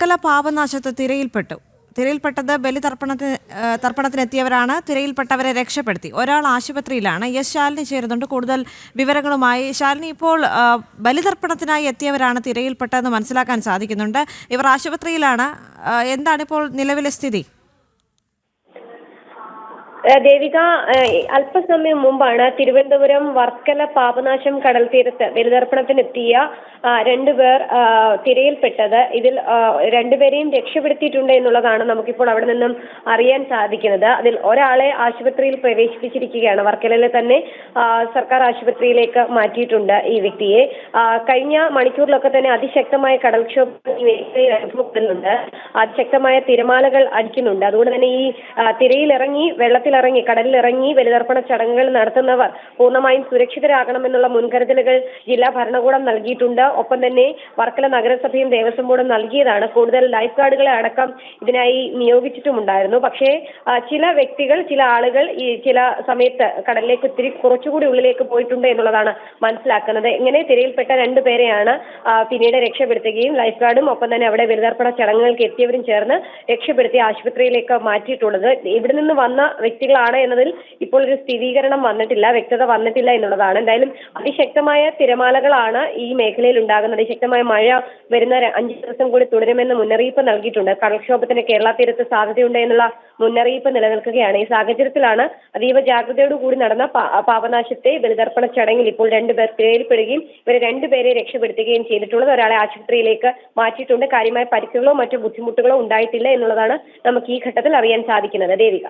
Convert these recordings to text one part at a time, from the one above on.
വർക്കല പാപനാശത്ത് തിരയിൽപ്പെട്ടത് തർപ്പണത്തിനെത്തിയവരാണ്. തിരയിൽപ്പെട്ടവരെ രക്ഷപ്പെടുത്തി. ഒരാൾ ആശുപത്രിയിലാണ്. ശാലിനി ചേരുന്നുണ്ട് കൂടുതൽ വിവരങ്ങളുമായി. ശാലിനി, ഇപ്പോൾ ബലിതർപ്പണത്തിനായി എത്തിയവരാണ് തിരയിൽപ്പെട്ടതെന്ന് മനസ്സിലാക്കാൻ സാധിക്കുന്നുണ്ട്. ഇവർ ആശുപത്രിയിലാണ്. എന്താണിപ്പോൾ നിലവിലെ സ്ഥിതി? ദേവിക, അല്പസമയം മുമ്പാണ് തിരുവനന്തപുരം വർക്കല പാപനാശം കടൽ തീരത്ത് ബലിതർപ്പണത്തിനെത്തിയ രണ്ടുപേർ തിരയിൽപ്പെട്ടത്. ഇതിൽ രണ്ടുപേരെയും രക്ഷപ്പെടുത്തിയിട്ടുണ്ട് എന്നുള്ളതാണ് നമുക്കിപ്പോൾ അവിടെ നിന്നും അറിയാൻ സാധിക്കുന്നത്. അതിൽ ഒരാളെ ആശുപത്രിയിൽ പ്രവേശിപ്പിച്ചിരിക്കുകയാണ്. വർക്കലയിലെ തന്നെ സർക്കാർ ആശുപത്രിയിലേക്ക് മാറ്റിയിട്ടുണ്ട് ഈ വ്യക്തിയെ. കഴിഞ്ഞ മണിക്കൂറിലൊക്കെ തന്നെ അതിശക്തമായ കടൽക്ഷോഭം ഈ മേഖലയിൽ അനുഭവപ്പെടുന്നുണ്ട്. അതിശക്തമായ തിരമാലകൾ അടിക്കുന്നുണ്ട്. അതുകൊണ്ട് തന്നെ ഈ തിരയിലിറങ്ങി കടലിലിറങ്ങി ബലിതർപ്പണ ചടങ്ങുകൾ നടത്തുന്നവർ പൂർണ്ണമായും സുരക്ഷിതരാകണമെന്നുള്ള മുൻകരുതലുകൾ ജില്ലാ ഭരണകൂടം നൽകിയിട്ടുണ്ട്. ഒപ്പം തന്നെ വർക്കല നഗരസഭയും ദേവസ്വം ബോർഡും നൽകിയതാണ്. കൂടുതൽ ലൈഫ് ഗാർഡുകളെ അടക്കം ഇതിനായി നിയോഗിച്ചിട്ടുമുണ്ടായിരുന്നു. പക്ഷേ ചില വ്യക്തികൾ, ചില ആളുകൾ ഈ ചില സമയത്ത് കടലിലേക്ക് ഒത്തിരി കുറച്ചുകൂടി ഉള്ളിലേക്ക് പോയിട്ടുണ്ട് എന്നുള്ളതാണ് മനസ്സിലാക്കുന്നത്. ഇങ്ങനെ തിരയിൽപ്പെട്ട രണ്ടുപേരെയാണ് പിന്നീട് രക്ഷപ്പെടുത്തുകയും ലൈഫ് ഗാർഡും ഒപ്പം തന്നെ അവിടെ ബലിതർപ്പണ ചടങ്ങുകൾക്ക് എത്തിയവരും ചേർന്ന് രക്ഷപ്പെടുത്തി ആശുപത്രിയിലേക്ക് മാറ്റിയിട്ടുള്ളത്. ഇവിടെ നിന്ന് വന്ന വ്യക്തികളാണ് എന്നതിൽ ഇപ്പോൾ ഒരു സ്ഥിരീകരണം വന്നിട്ടില്ല, വ്യക്തത വന്നിട്ടില്ല എന്നുള്ളതാണ്. എന്തായാലും അതിശക്തമായ തിരമാലകളാണ് ഈ മേഖലയിൽ ഉണ്ടാകുന്നത്. ശക്തമായ മഴ വരുന്ന 5 ദിവസം കൂടി തുടരുമെന്ന് മുന്നറിയിപ്പ് നൽകിയിട്ടുണ്ട്. കടൽക്ഷോഭത്തിന് കേരള തീരത്ത് സാധ്യതയുണ്ട് എന്നുള്ള മുന്നറിയിപ്പ് നിലനിൽക്കുകയാണ്. ഈ സാഹചര്യത്തിലാണ് അതീവ ജാഗ്രതയോടുകൂടി നടന്ന പാപനാശത്തെ ബലിതർപ്പണ ചടങ്ങിൽ ഇപ്പോൾ രണ്ടുപേർ തിരയിൽപ്പെടുകയും ഇവരെ രണ്ടുപേരെ രക്ഷപ്പെടുത്തുകയും ചെയ്തിട്ടുള്ളത്. ഒരാളെ ആശുപത്രിയിലേക്ക് മാറ്റിയിട്ടുണ്ട്. കാര്യമായ പരിക്കുകളോ മറ്റു ബുദ്ധിമുട്ടുകളോ ഉണ്ടായിട്ടില്ല എന്നുള്ളതാണ് നമുക്ക് ഈ ഘട്ടത്തിൽ അറിയാൻ സാധിക്കുന്നത്. ദേവിക.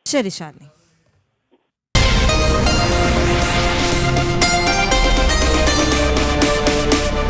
ശരി ശാലിനി.